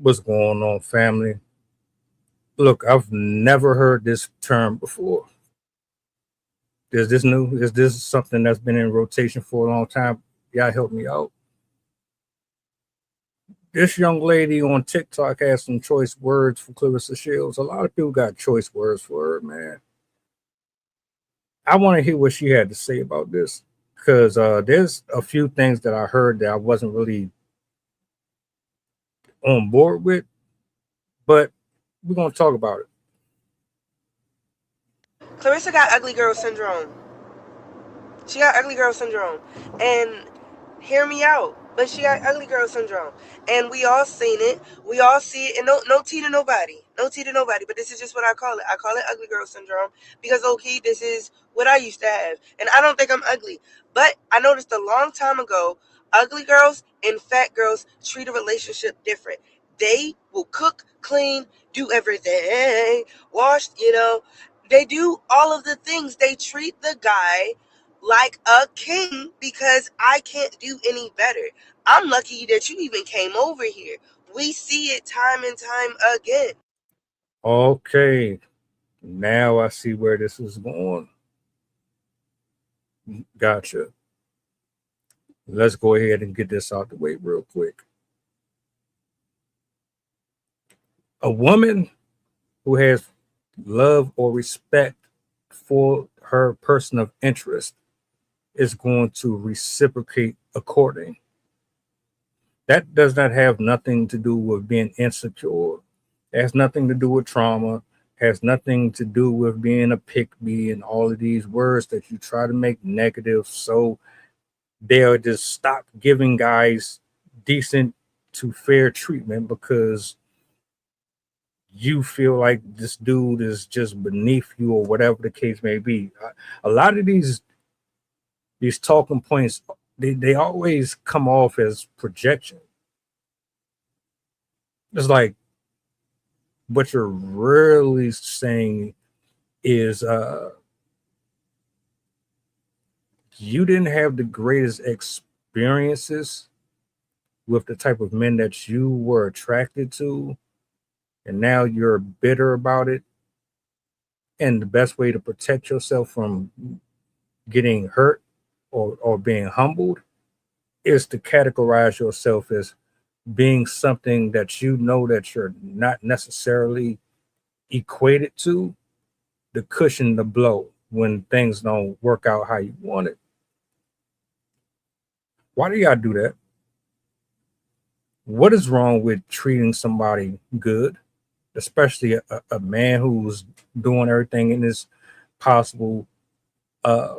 What's going on, family? Look, I've never heard this term before. Is this new? Is this something that's been in rotation for a long time? Y'all help me out. This young lady on TikTok has some choice words for Claressa Shields. A lot of people got choice words for her, man. I want to hear what she had to say about this because there's a few things that I heard that I wasn't really on board with, but we're going to talk about it. Clarissa got ugly girl syndrome. She got ugly girl syndrome. And hear me out. But she got ugly girl syndrome. And we all seen it. We all see it. And no tea to nobody. No tea to nobody. But this is just what I call it. I call it ugly girl syndrome. Because okay, this is what I used to have. And I don't think I'm ugly. But I noticed a long time ago, ugly girls and fat girls treat a relationship different. They will cook, clean, do everything, wash, they do all of the things. They treat the guy like a king because I can't do any better. I'm lucky that you even came over here. We see it time and time again. Okay, now I see where this is going. Gotcha. Let's go ahead and get this out the way real quick. A woman who has love or respect for her person of interest is going to reciprocate according. That does not have nothing to do with being insecure. It has nothing to do with trauma. Has nothing to do with being a pick me and all of these words that you try to make negative so they'll just stop giving guys decent to fair treatment because you feel like this dude is just beneath you or whatever the case may be. A lot of these talking points they always come off as projection. It's like what you're really saying is you didn't have the greatest experiences with the type of men that you were attracted to, and now you're bitter about it. And the best way to protect yourself from getting hurt or being humbled is to categorize yourself as being something that you know that you're not necessarily equated to, to cushion the blow when things don't work out how you want it. Why do y'all do that? What is wrong with treating somebody good, especially a man who's doing everything in his possible uh,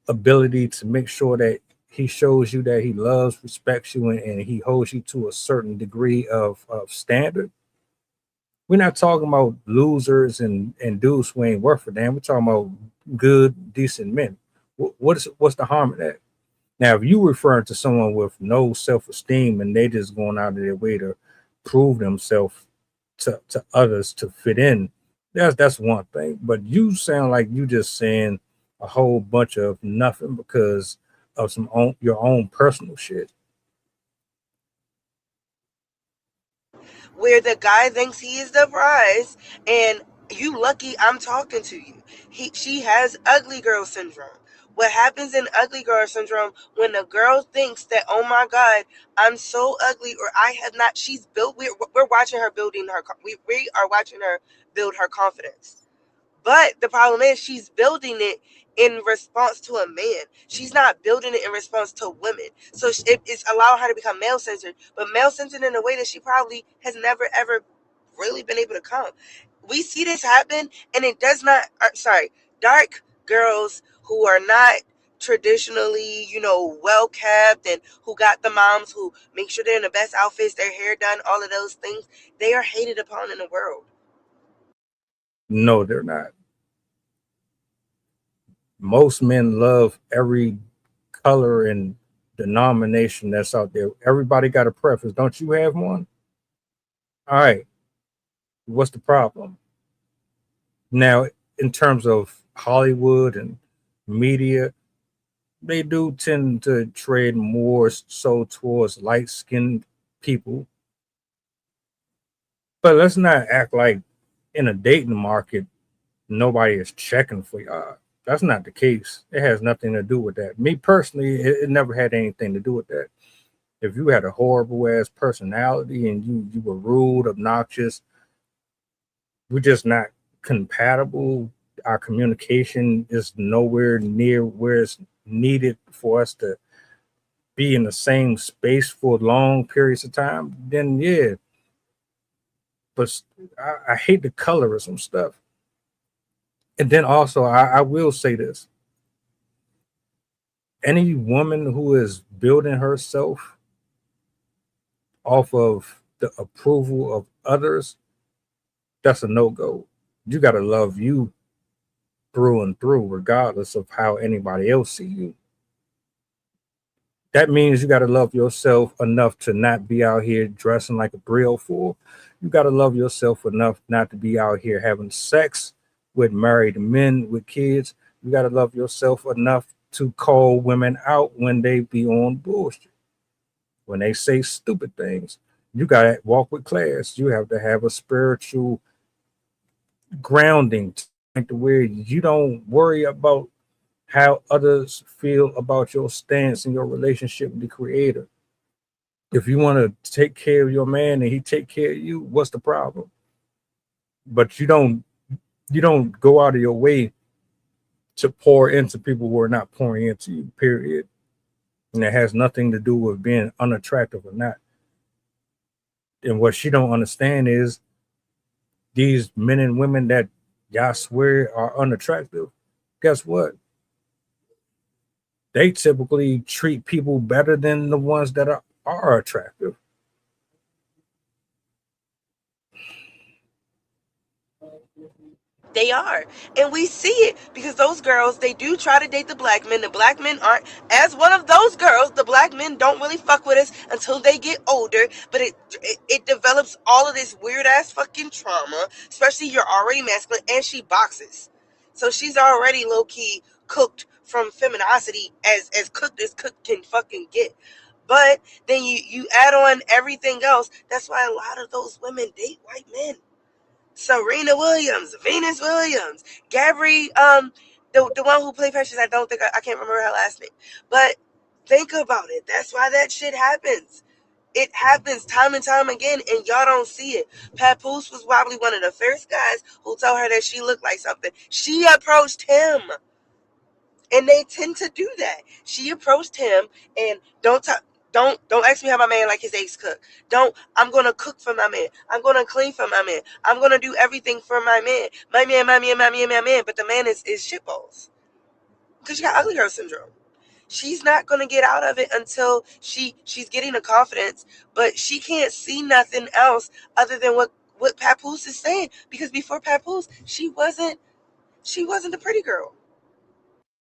ability to make sure that he shows you that he loves, respects you, and he holds you to a certain degree of standard? We're not talking about losers and dudes who ain't worth a damn. We're talking about good, decent men. What's the harm in that? Now, if you refer to someone with no self esteem and they just going out of their way to prove themselves to others to fit in, that's one thing. But you sound like you just saying a whole bunch of nothing because of your own personal shit. Where the guy thinks he is the prize, and you lucky I'm talking to you. She has ugly girl syndrome. What happens in ugly girl syndrome when a girl thinks that, oh my god, I'm so ugly, or I have not, she's built, we're watching her building her, we are watching her build her confidence. But the problem is she's building it in response to a man. She's not building it in response to women. So it's allowing her to become male centered, but male centered in a way that she probably has never ever really been able to come. We see this happen, and it does not. Sorry, dark girls who are not traditionally, well kept, and who got the moms who make sure they're in the best outfits, their hair done, all of those things. They are hated upon in the world. No, they're not. Most men love every color and denomination that's out there. Everybody got a preference. Don't you have one? All right. What's the problem? Now, in terms of Hollywood and media, they do tend to trade more so towards light skinned people But let's not act like in a dating market nobody is checking for y'all. That's not the case. It has nothing to do with that. Me personally, it never had anything to do with that. If you had a horrible ass personality and you were rude, obnoxious, we're just not compatible. Our communication is nowhere near where it's needed for us to be in the same space for long periods of time. Then yeah, but I hate the colorism stuff. And then also, I will say this: any woman who is building herself off of the approval of others, that's a no go. You got to love you through and through, regardless of how anybody else see you. That means you got to love yourself enough to not be out here dressing like a 304. You got to love yourself enough not to be out here having sex with married men with kids. You got to love yourself enough to call women out when they be on bullshit, when they say stupid things. You got to walk with class. You have to have a spiritual grounding to where you don't worry about how others feel about your stance and your relationship with the creator. If you want to take care of your man and he take care of you, what's the problem? But you don't go out of your way to pour into people who are not pouring into you, period. And it has nothing to do with being unattractive or not. And what she don't understand is these men and women that y'all swear are unattractive, guess what? They typically treat people better than the ones that are attractive. They are. And we see it because those girls, they do try to date the black men. The black men aren't. As one of those girls, the black men don't really fuck with us until they get older. But it develops all of this weird ass fucking trauma, especially you're already masculine and she boxes. So she's already low key cooked from femininity as cooked can fucking get. But then you add on everything else. That's why a lot of those women date white men. Serena Williams, Venus Williams, Gabri, the one who played Precious. I don't think I can't remember her last name, but think about it. That's why that shit happens. It happens time and time again, and y'all don't see it. Papoose was probably one of the first guys who told her that she looked like something. She approached him, and they tend to do that. She approached him, and don't ask me how my man like his eggs cooked. Don't I'm gonna cook for my man. I'm gonna clean for my man. I'm gonna do everything for my man. My man, my man, my man, my man. But the man is shitballs because she got ugly girl syndrome. She's not gonna get out of it until she's getting the confidence, but she can't see nothing else other than what Papoose is saying. Because before Papoose, she wasn't the pretty girl.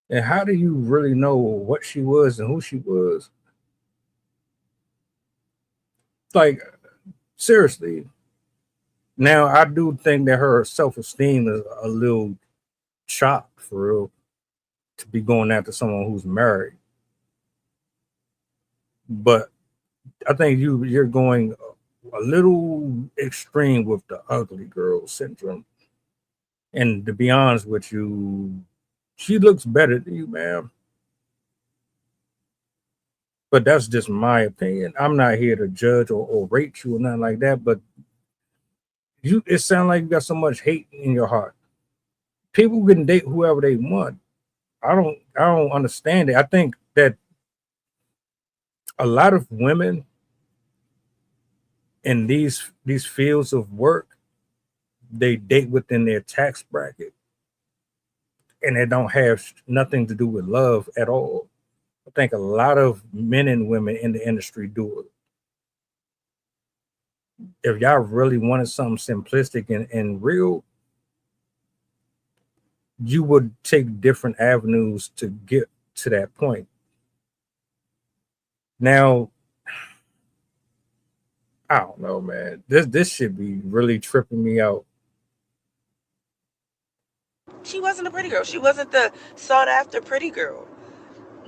And how do you really know what she was and who she was? Like, seriously. Now, I do think that her self esteem is a little chopped for real to be going after someone who's married. But I think you're going a little extreme with the ugly girl syndrome. And to be honest with you, she looks better than you, ma'am. But that's just my opinion. I'm not here to judge or rate you or nothing like that. But it sounds like you got so much hate in your heart. People can date whoever they want. I don't understand it. I think that a lot of women in these fields of work, they date within their tax bracket, and it don't have nothing to do with love at all. I think a lot of men and women in the industry do it. If y'all really wanted something simplistic and real, you would take different avenues to get to that point. Now, I don't know, man. This should be really tripping me out. She wasn't a pretty girl. She wasn't the sought after pretty girl.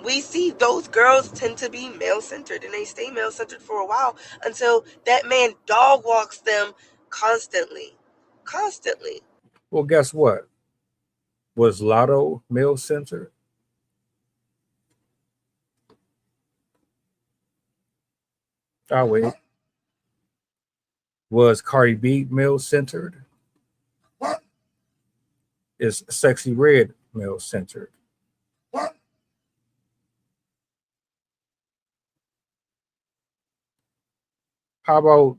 We see those girls tend to be male centered and they stay male centered for a while until that man dog walks them constantly. Constantly. Well, guess what? Was Lotto male centered? Oh, wait. Was Cardi B male centered? Is Sexy Red male centered? How about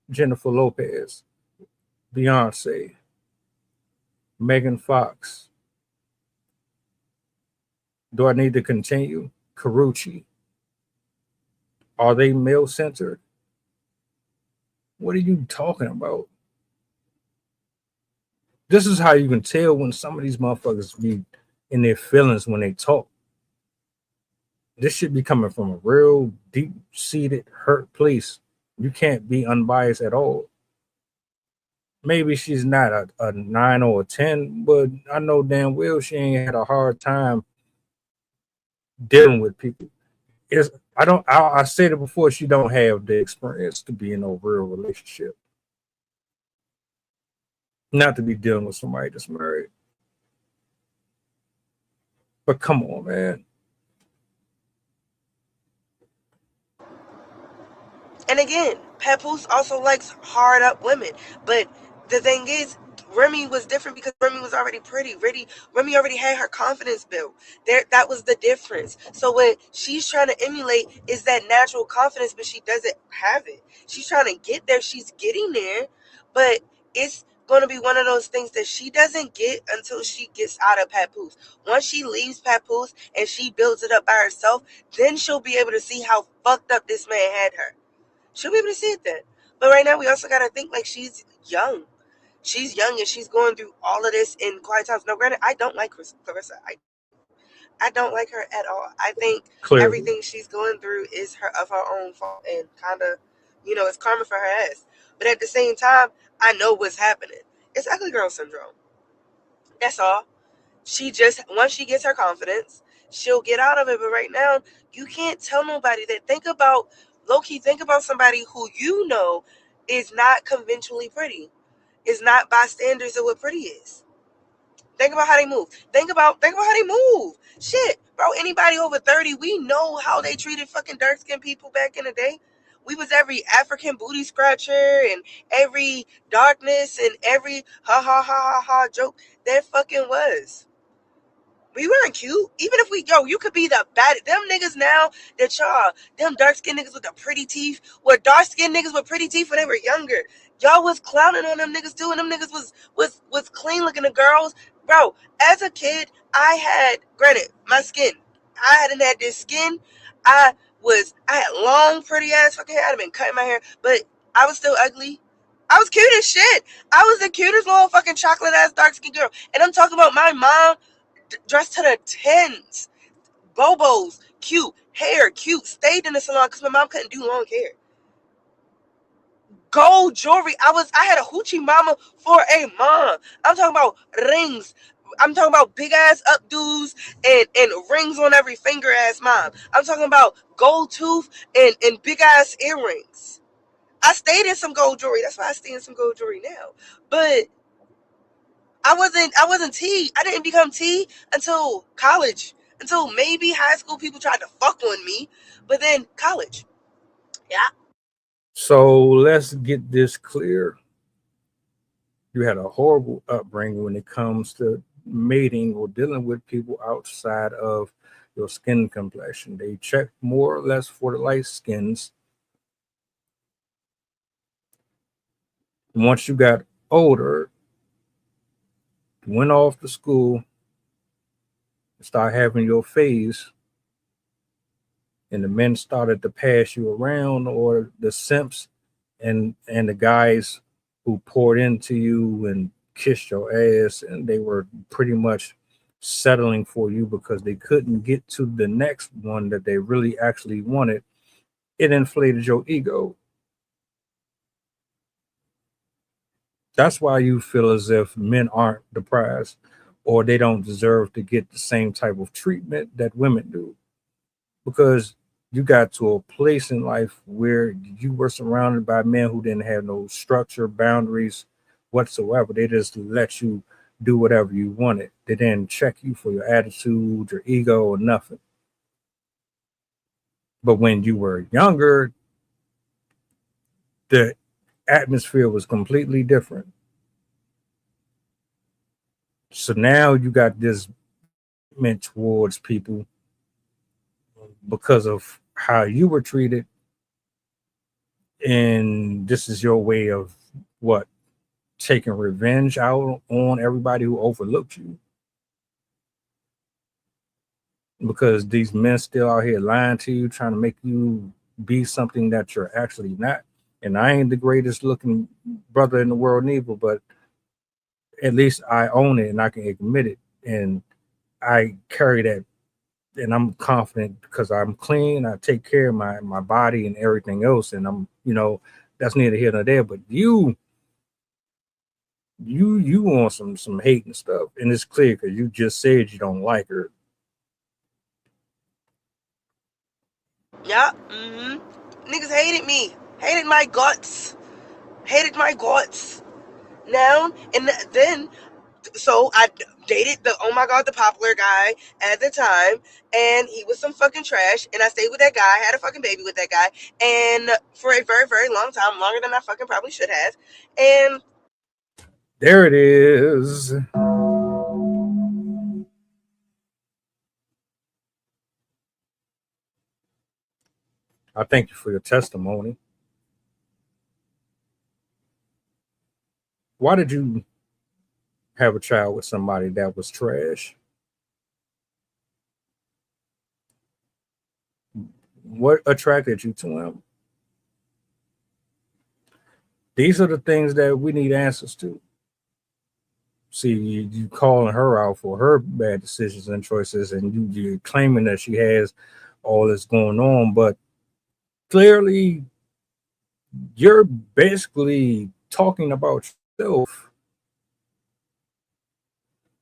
Jennifer Lopez, Beyonce, Megan Fox? Do I need to continue? Carucci. Are they male centered? What are you talking about? This is how you can tell when some of these motherfuckers be in their feelings when they talk. This should be coming from a real deep seated hurt place. You can't be unbiased at all. Maybe she's not a 9 or a 10, but I know damn well she ain't had a hard time dealing with people. It's I said it before, she don't have the experience to be in a real relationship. Not to be dealing with somebody that's married. But come on, man. And again, Papoose also likes hard up women. But the thing is, Remy was different because Remy was already pretty. Remy already had her confidence built. That was the difference. So what she's trying to emulate is that natural confidence, but she doesn't have it. She's trying to get there. She's getting there, but it's going to be one of those things that she doesn't get until she gets out of Papoose. Once she leaves Papoose and she builds it up by herself, then she'll be able to see how fucked up this man had her. She'll be able to see it then. But right now, we also got to think like she's young. She's young and she's going through all of this in quiet times. Now, granted, I don't like Claressa. I don't like her at all. I think Clearly. everything she's going through is her of her own fault and kind of, it's karma for her ass. But at the same time, I know what's happening. It's ugly girl syndrome. That's all. She just, once she gets her confidence, she'll get out of it. But right now, you can't tell nobody that. Think about, low key, think about somebody who is not conventionally pretty, is not by standards of what pretty is. Think about how they move. Think about how they move. Shit, bro. Anybody over 30, we know how they treated fucking dark skinned people back in the day. We was every African booty scratcher and every darkness and every ha ha ha ha ha joke there fucking was. We weren't cute. Even if you could be the bad. Them niggas now that them dark skinned niggas with the pretty teeth, were dark skinned niggas with pretty teeth when they were younger. Y'all was clowning on them niggas too, and them niggas was clean looking to girls. Bro, as a kid, granted, my skin. I hadn't had this skin. I had long, pretty ass fucking hair. I'd have been cutting my hair, but I was still ugly. I was cute as shit. I was the cutest little fucking chocolate ass dark skinned girl. And I'm talking about my mom dressed to the tens, bobos, cute, hair, cute, stayed in the salon because my mom couldn't do long hair. Gold jewelry. I had a hoochie mama for a mom. I'm talking about rings. I'm talking about big ass updos and rings on every finger ass mom. I'm talking about gold tooth and big ass earrings. I stayed in some gold jewelry. That's why I stay in some gold jewelry now. But I wasn't T. I didn't become T until college. Until maybe high school people tried to fuck on me. But then college. Yeah. So let's get this clear. You had a horrible upbringing when it comes to mating or dealing with people outside of your skin complexion. They check more or less for the light skins. Once you got older, went off to school, start having your phase, and the men started to pass you around, or the simps and the guys who poured into you and kissed your ass, and they were pretty much settling for you because they couldn't get to the next one that they really actually wanted. It inflated your ego. That's why you feel as if men aren't the prize, or they don't deserve to get the same type of treatment that women do, because you got to a place in life where you were surrounded by men who didn't have no structure, boundaries whatsoever. They just let you do whatever you wanted. They didn't check you for your attitude, your ego, or nothing. But when you were younger, the atmosphere was completely different. So now you got this resentment towards people because of how you were treated, and this is your way of what, taking revenge out on everybody who overlooked you, because these men still out here lying to you, trying to make you be something that you're actually not. And I ain't the greatest looking brother in the world neither, but at least I own it and I can admit it, and I carry that, and I'm confident because I'm clean. I take care of my body and everything else, and I'm, that's neither here nor there. But you want some hate and stuff, and it's clear because you just said you don't like her. Yeah. Niggas hated me. Hated my guts. Hated my guts. Now and then, so I dated the, oh my god, the popular guy at the time, and he was some fucking trash. And I stayed with that guy, had a fucking baby with that guy, and for a very, very long time, longer than I fucking probably should have. And There it is. I thank you for your testimony. Why did you have a child with somebody that was trash? What attracted you to him? These are the things that we need answers to. See, you calling her out for her bad decisions and choices, and you're claiming that she has all this going on, but clearly you're basically talking about yourself.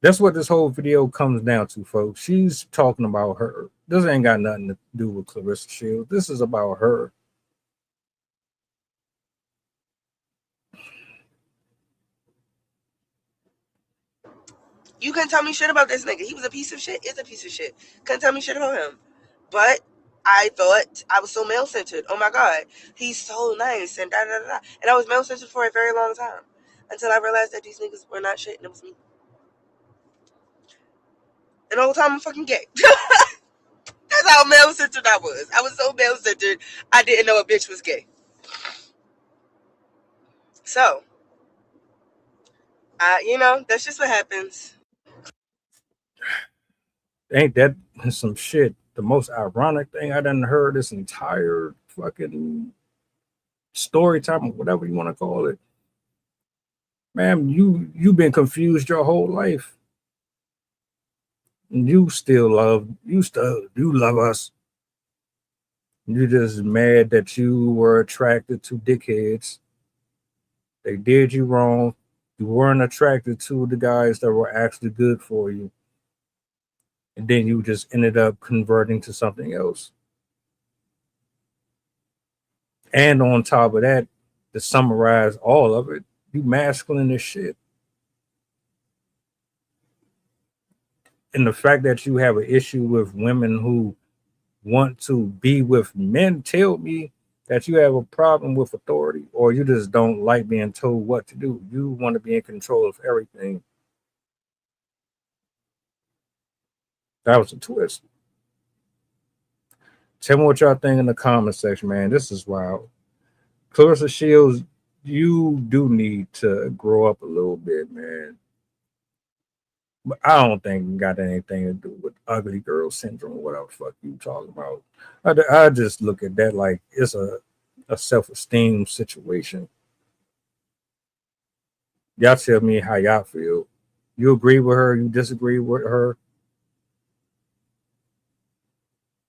That's what this whole video comes down to, folks. She's talking about her. This ain't got nothing to do with Claressa Shields. This is about her. you couldn't tell me shit about this nigga. He was a piece of shit. Is a piece of shit. Couldn't tell me shit about him. But I thought I was so male centered. Oh my god, he's so nice and da da da. And I was male centered for a very long time until I realized that these niggas were not shit and it was me. And the whole time I'm fucking gay. That's how male centered I was. I was so male centered, I didn't know a bitch was gay. So, that's just what happens. Ain't that some shit? The most ironic thing I done heard this entire fucking story time, or whatever you want to call it. Ma'am, you've been confused your whole life. You still you love us. You just mad that you were attracted to dickheads. They did you wrong. You weren't attracted to the guys that were actually good for you. And then you just ended up converting to something else. And on top of that, to summarize all of it, you masculine as shit. And the fact that you have an issue with women who want to be with men tell me that you have a problem with authority, or you just don't like being told what to do. You want to be in control of everything. That was a twist. Tell me what y'all think in the comment section, man. This is wild. Claressa Shields, you do need to grow up a little bit, man. But I don't think it got anything to do with ugly girl syndrome, whatever the fuck you talking about. I just look at that like it's a self-esteem situation. Y'all tell me how y'all feel. You agree with her, you disagree with her.